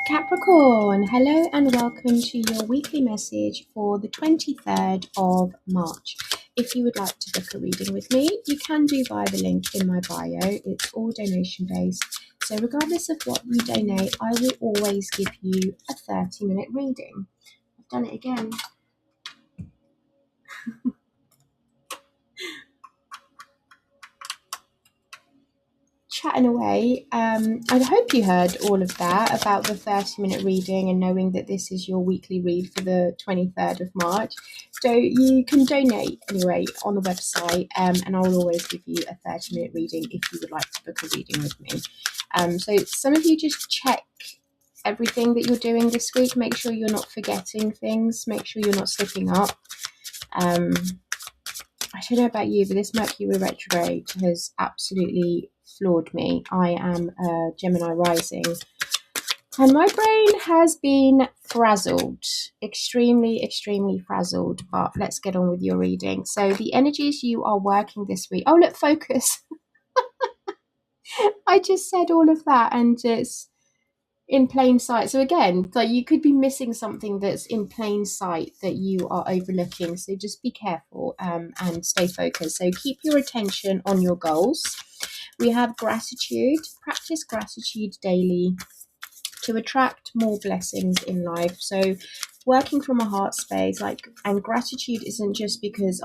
Capricorn, hello and welcome to your weekly message for the 23rd of March. If you would like to book a reading with me, you can do via the link in my bio. It's all donation based. So regardless of what you donate, I will always give you a 30-minute reading. I've done it again. Chatting away. I hope you heard all of that about the 30-minute reading and knowing that this is your weekly read for the 23rd of March. So you can donate anyway on the website, and I'll always give you a 30-minute reading if you would like to book a reading with me. So some of you just check everything that you're doing this week. Make sure you're not forgetting things. Make sure you're not slipping up. I don't know about you, but this Mercury retrograde has absolutely floored me. I am a Gemini rising and my brain has been frazzled, extremely frazzled. But let's get on with your reading. So the energies you are working this week. Oh, look, focus. I just said all of that and it's in plain sight. So again, like you could be missing something that's in plain sight that you are overlooking. So just be careful and stay focused. So keep your attention on your goals. We have gratitude. Practice gratitude daily to attract more blessings in life. So working from a heart space, and gratitude isn't just because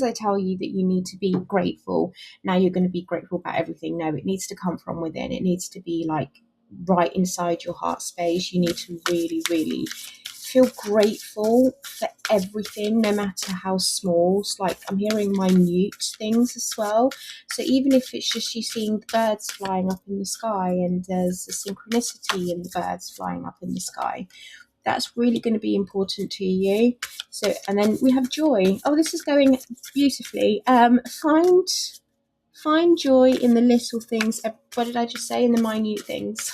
I tell you that you need to be grateful, now you're going to be grateful about everything. No, it needs to come from within. It needs to be right inside your heart space. You need to really feel grateful for everything, no matter how small. It's like I'm hearing minute things as well. So even if it's just you seeing the birds flying up in the sky and there's a synchronicity in the birds flying up in the sky, that's really going to be important to you. So, and then we have joy. Oh, this is going beautifully. Find joy in the little things. What did I just say? In the minute things.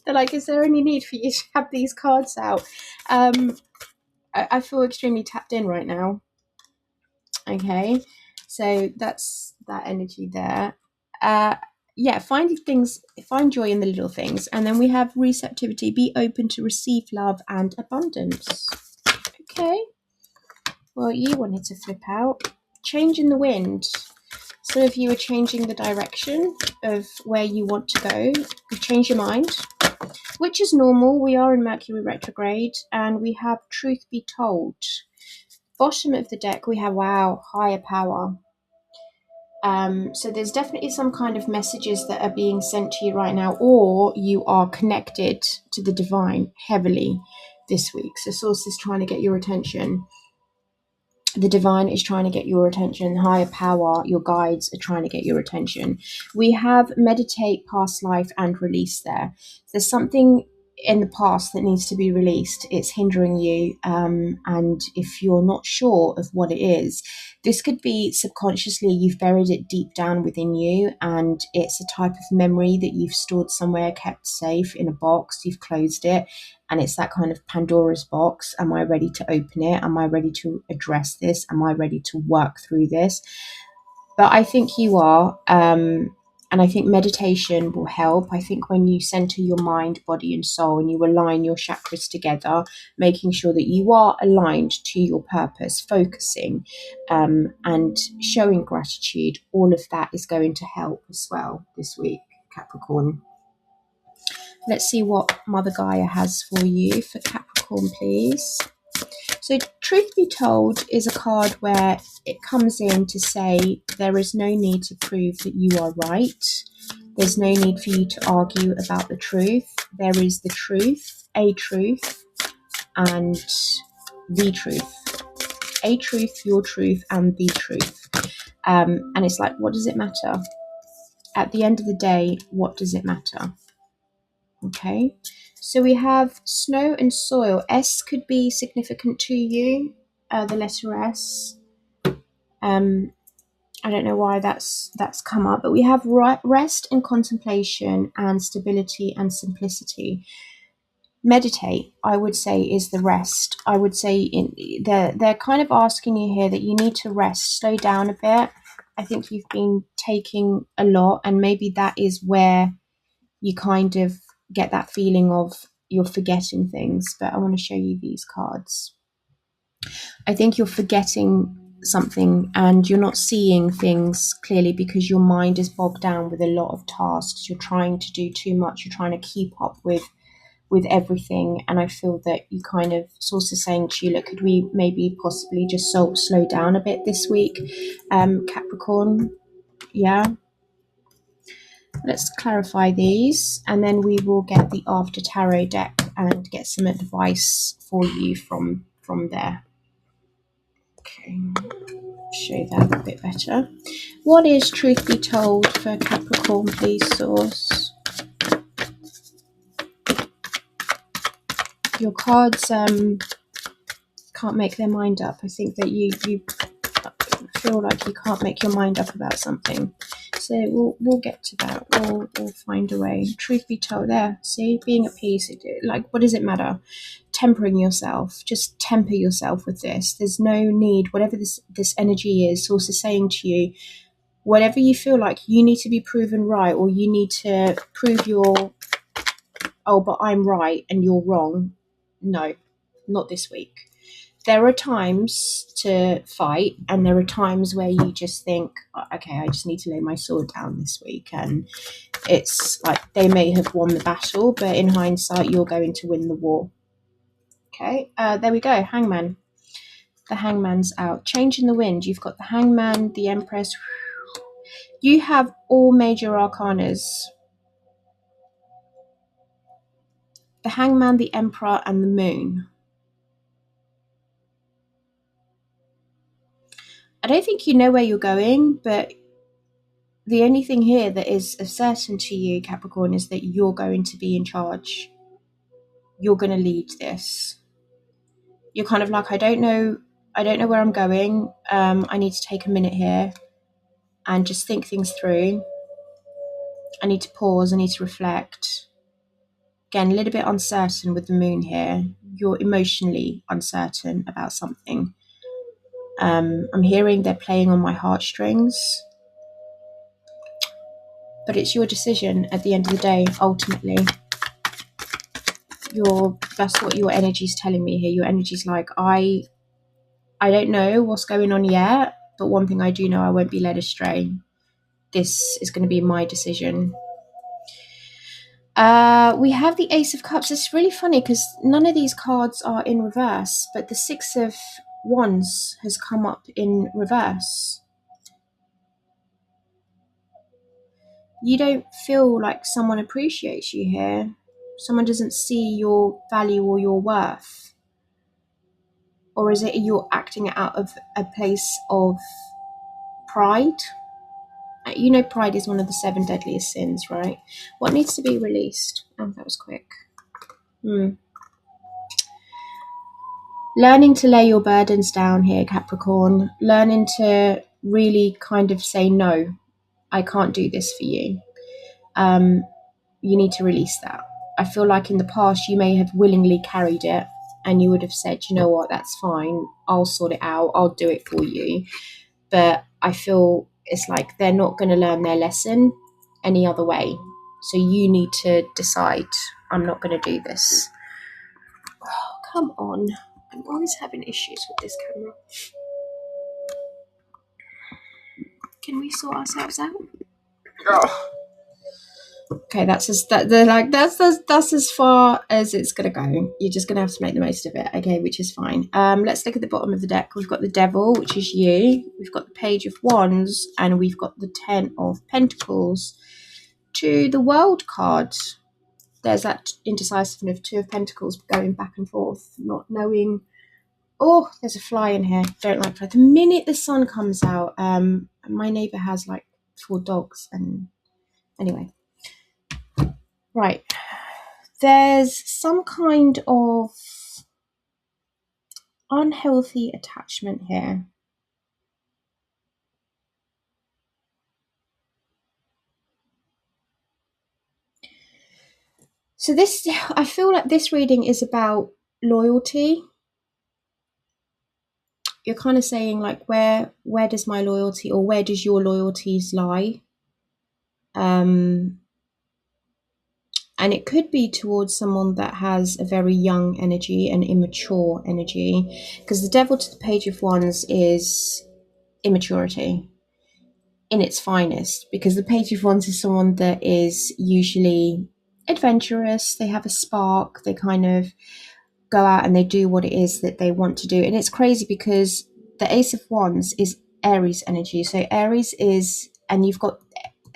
They're like, is there any need for you to have these cards out? I feel extremely tapped in right now. Okay, so that's that energy there. Find joy in the little things. And then we have receptivity. Be open to receive love and abundance. Okay, well, you wanted to flip out. Change in the wind. Some of you are changing the direction of where you want to go. You change your mind, which is normal. We are in Mercury retrograde, and we have truth be told. Bottom of the deck, we have, wow, higher power. So there's definitely some kind of messages that are being sent to you right now, or you are connected to the divine heavily this week. So source is trying to get your attention. The divine is trying to get your attention. Higher power, your guides are trying to get your attention. We have meditate, past life, and release there. There's something in the past that needs to be released. It's hindering you. And if you're not sure of what it is, this could be subconsciously you've buried it deep down within you, and it's a type of memory that you've stored somewhere, kept safe in a box, you've closed it. And it's that kind of Pandora's box. Am I ready to open it? Am I ready to address this? Am I ready to work through this? But I think you are. And I think meditation will help. I think when you center your mind, body, and soul, and you align your chakras together, making sure that you are aligned to your purpose, focusing and showing gratitude, all of that is going to help as well this week, Capricorn. Let's see what Mother Gaia has for you for Capricorn, please. So truth be told is a card where it comes in to say there is no need to prove that you are right. There's no need for you to argue about the truth. There is the truth, a truth, and the truth. A truth, your truth, and the truth. And it's like, what does it matter? At the end of the day, what does it matter? Okay, so we have snow and soil. S could be significant to you, the letter S. I don't know why that's come up, but we have rest and contemplation and stability and simplicity. Meditate, I would say, is the rest. I would say they're kind of asking you here that you need to rest, slow down a bit. I think you've been taking a lot, and maybe that is where you kind of get that feeling of you're forgetting things. But I want to show you these cards. I think you're forgetting something and you're not seeing things clearly because your mind is bogged down with a lot of tasks. You're trying to do too much. You're trying to keep up with everything. And I feel that you kind of source is saying to you, look, could we maybe possibly just slow down a bit this week, Capricorn? Yeah. Let's clarify these, and then we will get the After Tarot deck and get some advice for you from there. Okay, show that a bit better. What is truth be told for Capricorn, please, source? Your cards can't make their mind up. I think that you feel like you can't make your mind up about something. So we'll get to that. We'll find a way. Truth be told, there. See, being at peace. Like, what does it matter? Tempering yourself. Just temper yourself with this. There's no need. Whatever this energy is, source is saying to you, whatever you feel like you need to be proven right, or you need to prove but I'm right and you're wrong. No, not this week. There are times to fight, and there are times where you just think, okay, I just need to lay my sword down this week. And it's like they may have won the battle, but in hindsight, you're going to win the war. Okay, there we go. Hangman. The Hangman's out. Change in the wind. You've got the Hangman, the Empress. You have all major arcanas. The Hangman, the Emperor, and the Moon. I don't think you know where you're going, but the only thing here that is certain to you, Capricorn, is that you're going to be in charge. You're going to lead this. You're kind of like, I don't know where I'm going. I need to take a minute here and just think things through. I need to pause. I need to reflect. Again, a little bit uncertain with the Moon here. You're emotionally uncertain about something. I'm hearing they're playing on my heartstrings. But it's your decision at the end of the day, ultimately. That's what your energy's telling me here. Your energy's like, I don't know what's going on yet, but one thing I do know, I won't be led astray. This is going to be my decision. We have the Ace of Cups. It's really funny because none of these cards are in reverse, but the Six of Wands has come up in reverse. You don't feel like someone appreciates you here. Someone doesn't see your value or your worth. Or is it you're acting out of a place of pride? You know, pride is one of the 7 deadliest sins, right? What needs to be released? Oh, that was quick. Learning to lay your burdens down here, Capricorn. Learning to really kind of say, no, I can't do this for you. You need to release that. I feel like in the past you may have willingly carried it and you would have said, you know what, that's fine. I'll sort it out. I'll do it for you. But I feel it's like they're not going to learn their lesson any other way. So you need to decide, I'm not going to do this. Oh, come on. I'm always having issues with this camera. Can we sort ourselves out? Oh. Okay, that's as far as it's gonna go. You're just gonna have to make the most of it, okay, which is fine. Let's look at the bottom of the deck. We've got the Devil, which is you. We've got the Page of Wands, and we've got the 10 of Pentacles. To the World card, there's that indecisiveness of 2 of Pentacles going back and forth, not knowing. Oh, there's a fly in here. Don't like fly. The minute the sun comes out, my neighbour has like 4 dogs, and anyway. Right, there's some kind of unhealthy attachment here. So I feel like this reading is about loyalty. You're kind of saying like, where does my loyalty, or where does your loyalties lie? And it could be towards someone that has a very young energy and immature energy, because the devil to the Page of Wands is immaturity in its finest, because the Page of Wands is someone that is usually adventurous, they have a spark, they kind of go out and they do what it is that they want to do. And it's crazy because the Ace of Wands is Aries energy. So Aries is, and you've got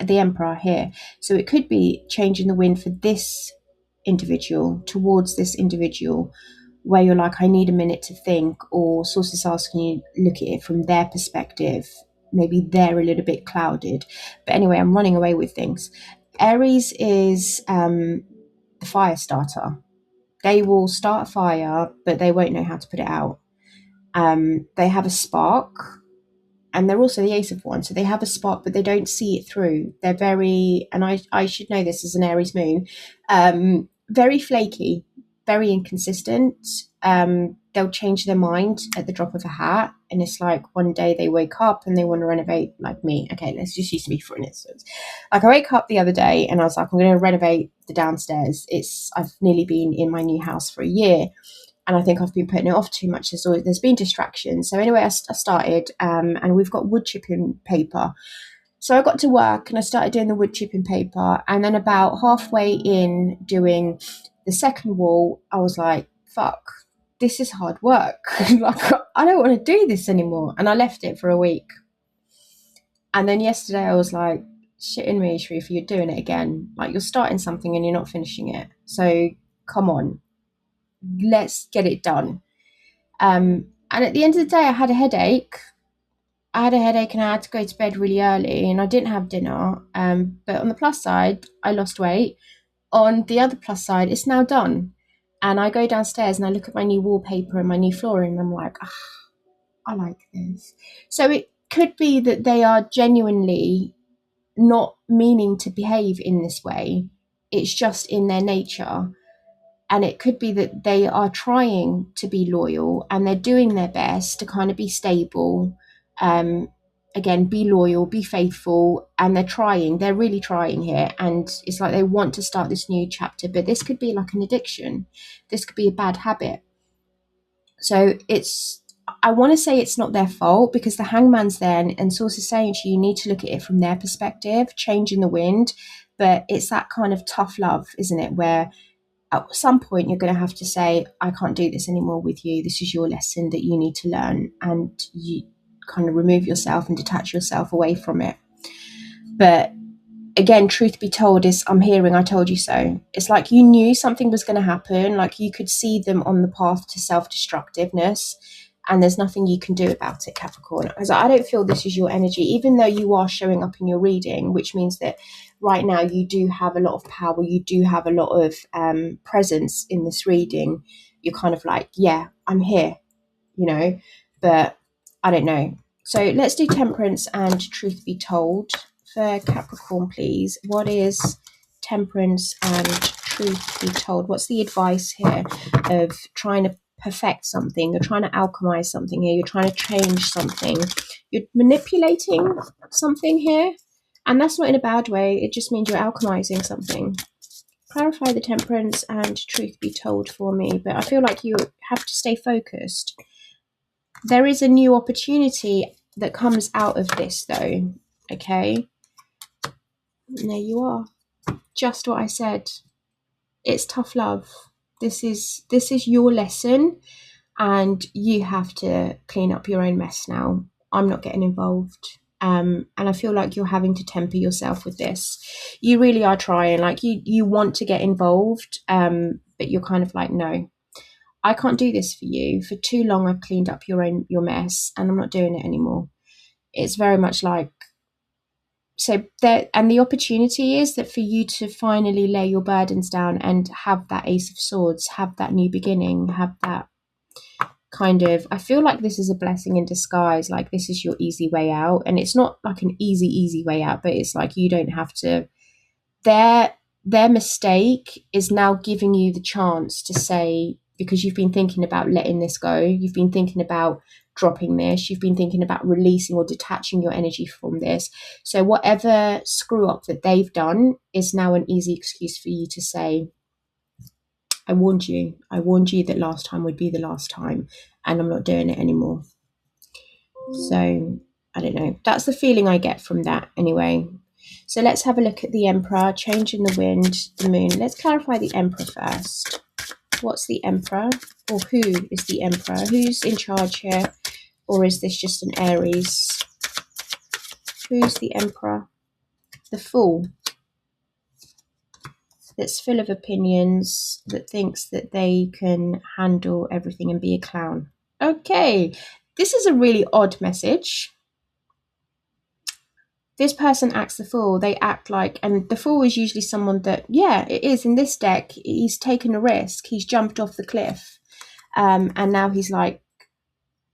the Emperor here. So it could be changing the wind for this individual towards this individual, where you're like, I need a minute to think, or sources asking you look at it from their perspective. Maybe they're a little bit clouded. But anyway, I'm running away with things. Aries is the fire starter. They will start a fire, but they won't know how to put it out. They have a spark, and they're also the Ace of Wands. So they have a spark, but they don't see it through. They're very, and I should know this as an Aries moon, very flaky, very inconsistent. They'll change their mind at the drop of a hat. And it's like one day they wake up and they want to renovate, like me. Okay, let's just use me for an instance. Like I woke up the other day and I was like, I'm going to renovate the downstairs. I've nearly been in my new house for a year. And I think I've been putting it off too much. There's been distractions. So anyway, I started, and we've got wood chipping paper. So I got to work and I started doing the wood chipping paper. And then about halfway in doing the second wall, I was like, fuck, this is hard work. Like, I don't want to do this anymore. And I left it for a week. And then yesterday I was like, shitting me, Sheriffa, you're doing it again. Like, you're starting something and you're not finishing it. So come on, let's get it done. And at the end of the day, I had a headache. And I had to go to bed really early and I didn't have dinner. But on the plus side, I lost weight. On the other plus side, it's now done. And I go downstairs and I look at my new wallpaper and my new flooring and I'm like, I like this. So it could be that they are genuinely not meaning to behave in this way. It's just in their nature. And it could be that they are trying to be loyal and they're doing their best to kind of be stable. Again, be loyal, be faithful, and they're really trying here. And it's like they want to start this new chapter, but this could be like an addiction. This could be a bad habit. So I want to say it's not their fault because the Hangman's there and source is saying to you, you need to look at it from their perspective, changing the wind. But it's that kind of tough love, isn't it? Where at some point you're going to have to say, I can't do this anymore with you. This is your lesson that you need to learn. And you kind of remove yourself and detach yourself away from it. But again, truth be told is I'm hearing I told you so. It's like you knew something was going to happen. Like you could see them on the path to self-destructiveness and there's nothing you can do about it, Capricorn. Because I don't feel this is your energy, even though you are showing up in your reading, which means that right now you do have a lot of power. You do have a lot of presence in this reading. You're kind of like, yeah, I'm here, but I don't know. So let's do Temperance and Truth Be Told for Capricorn, please. What is Temperance and Truth Be Told? What's the advice here of trying to perfect something? You're trying to alchemize something here. You're trying to change something. You're manipulating something here. And that's not in a bad way. It just means you're alchemizing something. Clarify the Temperance and Truth Be Told for me. But I feel like you have to stay focused. There is a new opportunity that comes out of this, though. Okay? And there you are. Just what I said. It's tough love. This is your lesson, and you have to clean up your own mess now. I'm not getting involved. And I feel like you're having to temper yourself with this. You really are trying. Like you want to get involved, but you're kind of like, no. I can't do this for you. For too long, I've cleaned up your mess, and I'm not doing it anymore. It's very much like, so there, and the opportunity is that for you to finally lay your burdens down and have that Ace of Swords, have that new beginning, have that kind of, I feel like this is a blessing in disguise. Like this is your easy way out, and it's not like an easy way out, but it's like you don't have to. Their mistake is now giving you the chance to say, because you've been thinking about letting this go, you've been thinking about dropping this. You've been thinking about releasing or detaching your energy from this. So whatever screw up that they've done is now an easy excuse for you to say, I warned you. I warned you that last time would be the last time, and I'm not doing it anymore. So I don't know. That's the feeling I get from that anyway. So let's have a look at the Emperor, change in the wind, the moon. Let's clarify the Emperor first. What's the Emperor? Or who is the Emperor? Who's in charge here? Or is this just an Aries? Who's the Emperor? The Fool. That's full of opinions, that thinks that they can handle everything and be a clown. Okay, this is a really odd message. This person acts the fool. They act like, and the fool is usually someone that, yeah, it is in this deck. He's taken a risk. He's jumped off the cliff. And now he's like,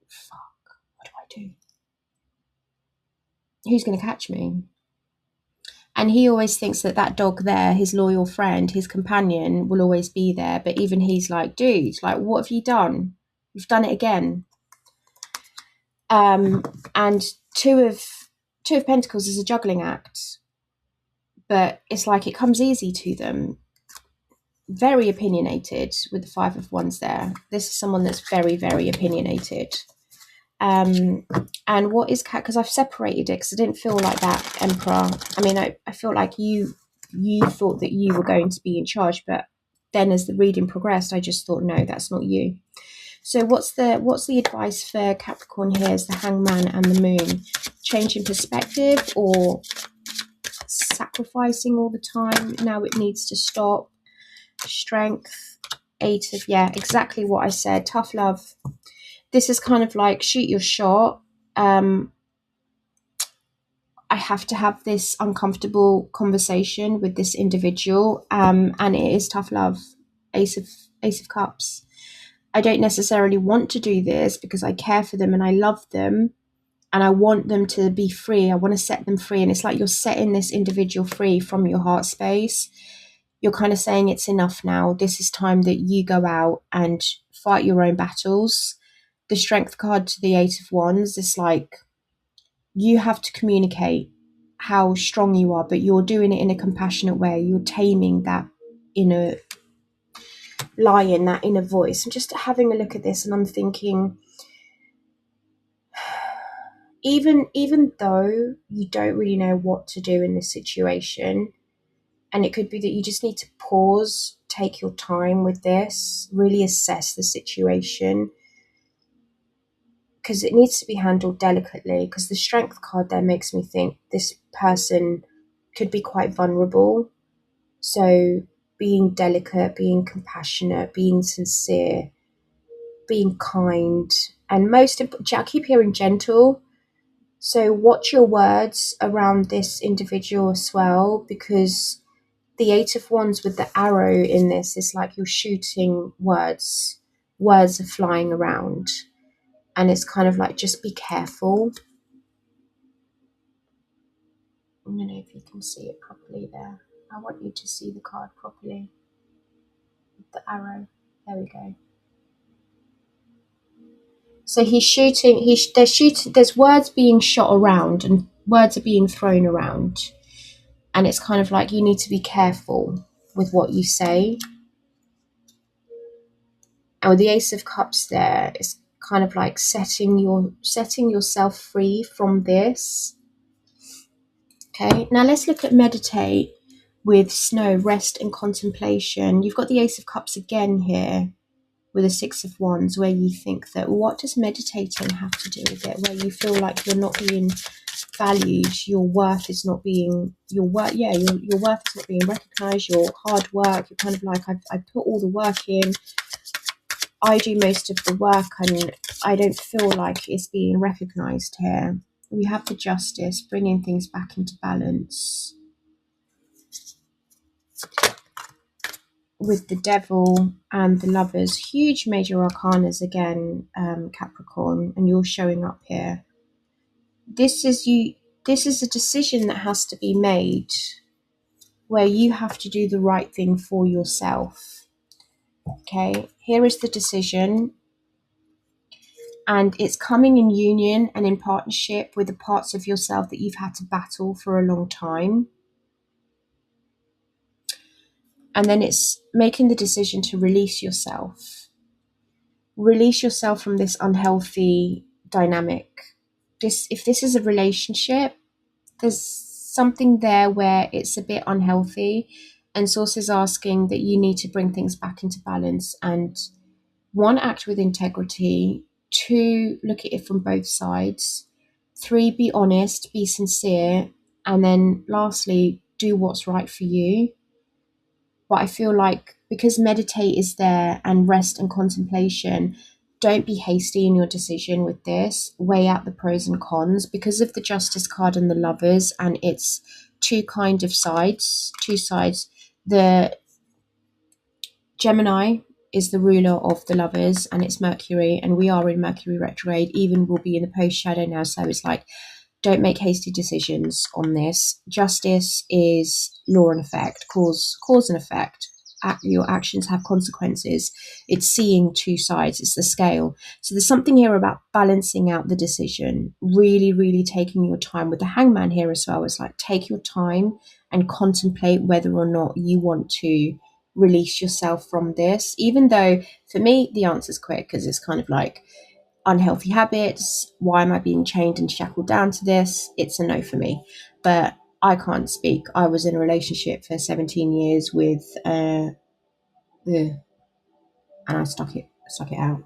fuck, what do I do? Who's going to catch me? And he always thinks that that dog there, his loyal friend, his companion, will always be there. But even he's like, dude, like, what have you done? You've done it again. And two of Pentacles is a juggling act. But it's like it comes easy to them. Very opinionated with the Five of Wands there. This is someone that's very, very opinionated. And what is cat? Because I've separated it because I didn't feel like that Emperor. I mean, I feel like you thought that you were going to be in charge, but then as the reading progressed, I just thought, no, that's not you. So what's the advice for Capricorn here is the Hangman and the Moon? Changing perspective or sacrificing all the time? Now it needs to stop. Strength, 8 of, yeah, exactly what I said. Tough love. This is kind of like shoot your shot. I have to have this uncomfortable conversation with this individual, and it is tough love. Ace of Cups. I don't necessarily want to do this because I care for them and I love them and I want them to be free. I want to set them free, and it's like you're setting this individual free from your heart space. You're kind of saying it's enough now. This is time that you go out and fight your own battles. The Strength card to the Eight of Wands is like you have to communicate how strong you are, but you're doing it in a compassionate way. You're taming that inner lion, that inner voice. I'm just having a look at this and I'm thinking, even though you don't really know what to do in this situation, and it could be that you just need to pause, take your time with this, really assess the situation, because it needs to be handled delicately, because the Strength card there makes me think this person could be quite vulnerable. So being delicate, being compassionate, being sincere, being kind, and I keep hearing gentle. So watch your words around this individual as well, because the Eight of Wands with the arrow in this is like you're shooting words. Words are flying around. And it's kind of like, just be careful. I don't know if you can see it properly there. I want you to see the card properly. The arrow. There we go. So he's shooting. There's words being shot around and words are being thrown around. And it's kind of like you need to be careful with what you say. And with the Ace of Cups there, it's kind of like setting yourself free from this. Okay, now let's look at meditate with snow, rest and contemplation. You've got the Ace of Cups again here with a Six of Wands, where you think that, what does meditating have to do with it? Where you feel like you're not being valued, your worth is not being your worth is not being recognized, your hard work, you're kind of like, I put all the work in, I do most of the work and I don't feel like it's being recognized here. We have the Justice, bringing things back into balance. With the Devil and the Lovers, huge major arcanas again, Capricorn, and you're showing up here. This is a decision that has to be made, where you have to do the right thing for yourself. Okay, here is the decision. and it's coming in union and in partnership with the parts of yourself that you've had to battle for a long time. And then it's making the decision to release yourself. Release yourself from this unhealthy dynamic. If this is a relationship, there's something there where it's a bit unhealthy, and Source is asking that you need to bring things back into balance and, one, act with integrity, two, look at it from both sides, three, be honest, be sincere, and then lastly, do what's right for you. But I feel like because meditate is there and rest and contemplation, don't be hasty in your decision with this. Weigh out the pros and cons because of the Justice card and the Lovers, and it's two sides. The Gemini is the ruler of the Lovers, and it's Mercury, and we are in Mercury retrograde. Even will be in the post shadow now, so it's like, don't make hasty decisions on this. Justice is law and effect, cause and effect. Your actions have consequences. It's seeing two sides. It's the scale. So there's something here about balancing out the decision, really, really taking your time. With the Hangman here as well, it's like, take your time and contemplate whether or not you want to release yourself from this. Even though for me, the answer is quick, because it's kind of like, unhealthy habits, why am I being chained and shackled down to this? It's a no for me. But I can't speak. I was in a relationship for 17 years with and I stuck it out,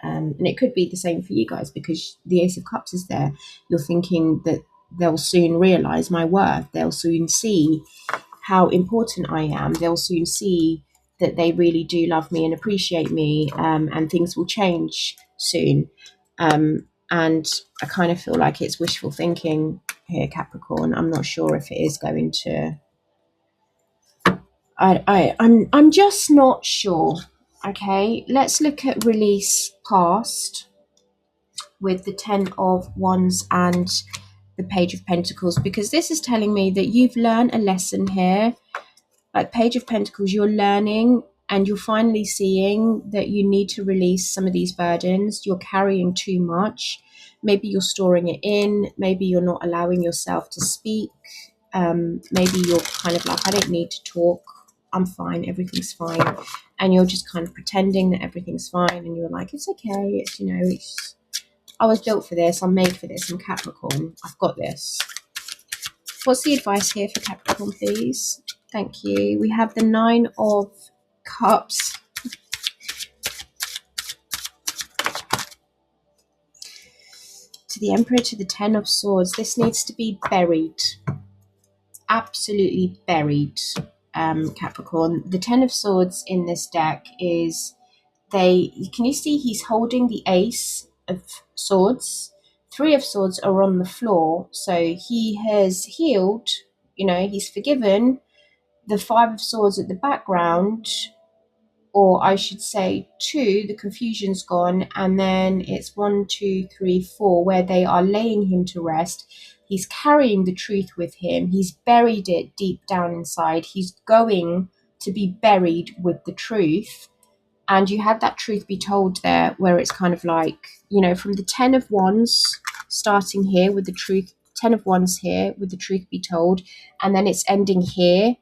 and it could be the same for you guys, because the Ace of Cups is there. You're thinking that they'll soon realize my worth. They'll soon see how important I am. They'll soon see that they really do love me and appreciate me, and things will change soon. And I kind of feel like it's wishful thinking here, Capricorn. I'm not sure if it is going to. I'm just not sure. Okay, let's look at release past with the 10 of Wands and the Page of Pentacles, because this is telling me that you've learned a lesson here. Like Page of Pentacles, you're learning and you're finally seeing that you need to release some of these burdens. You're carrying too much. Maybe you're storing it in. Maybe you're not allowing yourself to speak. Maybe you're kind of like, I don't need to talk. I'm fine. Everything's fine. And you're just kind of pretending that everything's fine. And you're like, it's okay. I was built for this. I'm made for this. I'm Capricorn. I've got this. What's the advice here for Capricorn, please? Thank you. We have the 9 of Cups. To the Emperor, to the 10 of Swords. This needs to be buried. Absolutely buried, Capricorn. The 10 of Swords in this deck is, can you see he's holding the Ace of Swords? 3 of Swords are on the floor. So he has healed, he's forgiven. The 5 of Swords at the background, or I should say 2, the confusion's gone, and then it's 1, 2, 3, 4, where they are laying him to rest. He's carrying the truth with him. He's buried it deep down inside. He's going to be buried with the truth. And you had that truth be told there, where it's kind of like, from the 10 of Wands, starting here with the truth, 10 of Wands here with the truth be told, and then it's ending here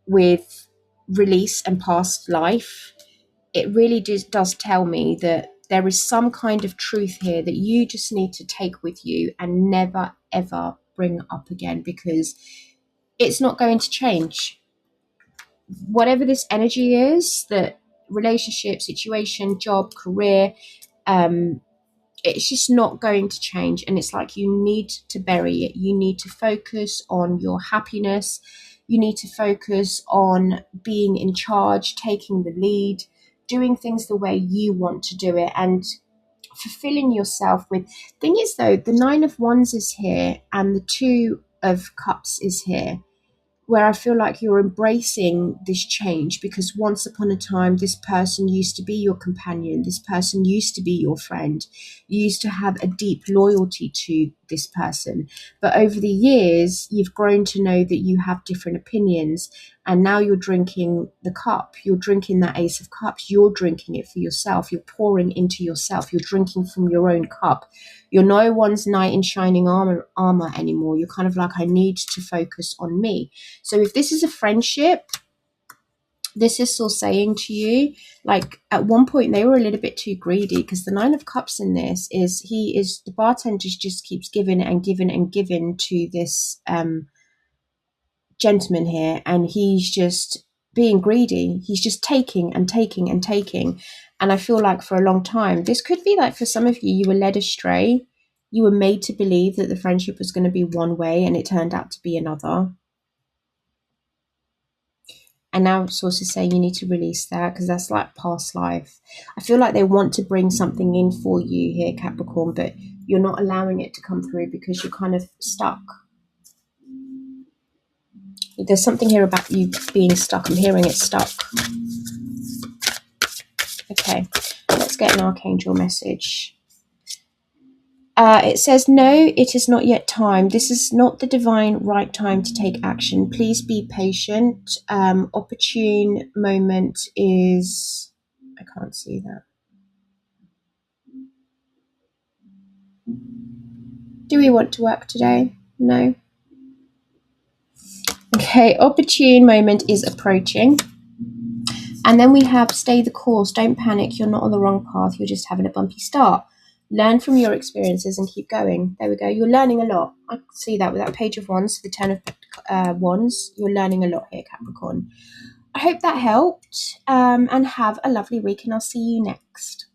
with release and past life. It really does tell me that there is some kind of truth here that you just need to take with you and never, ever bring up again, because it's not going to change. Whatever this energy is, that relationship, situation, job, career, it's just not going to change. And it's like, you need to bury it. You need to focus on your happiness. You need to focus on being in charge, taking the lead, doing things the way you want to do it, and fulfilling yourself with. Thing is though, the 9 of Wands is here and the 2 of Cups is here, where I feel like you're embracing this change, because once upon a time, this person used to be your companion. This person used to be your friend. You used to have a deep loyalty to this person. But over the years, you've grown to know that you have different opinions. And now you're drinking the cup. You're drinking that Ace of Cups. You're drinking it for yourself. You're pouring into yourself. You're drinking from your own cup. You're no one's knight in shining armor anymore. You're kind of like, I need to focus on me. So if this is a friendship, this is still saying to you, like at one point they were a little bit too greedy, because the Nine of Cups in this is the bartender just keeps giving and giving and giving to this gentleman here, and he's just being greedy. He's just taking and taking and taking. And I feel like for a long time, this could be like for some of you, you were led astray. You were made to believe that the friendship was going to be one way and it turned out to be another. And now source is saying you need to release that, because that's like past life. I feel like they want to bring something in for you here, Capricorn, but you're not allowing it to come through because you're kind of stuck. There's something here about you being stuck. I'm hearing it stuck. Okay, let's get an archangel message. It says, no, it is not yet time. This is not the divine right time to take action. Please be patient. Opportune moment is... I can't see that. Do we want to work today? No. Okay, opportune moment is approaching. And then we have stay the course. Don't panic. You're not on the wrong path. You're just having a bumpy start. Learn from your experiences and keep going. There we go. You're learning a lot. I can see that with that Page of Wands, the 10 of Wands. You're learning a lot here, Capricorn. I hope that helped, and have a lovely week, and I'll see you next.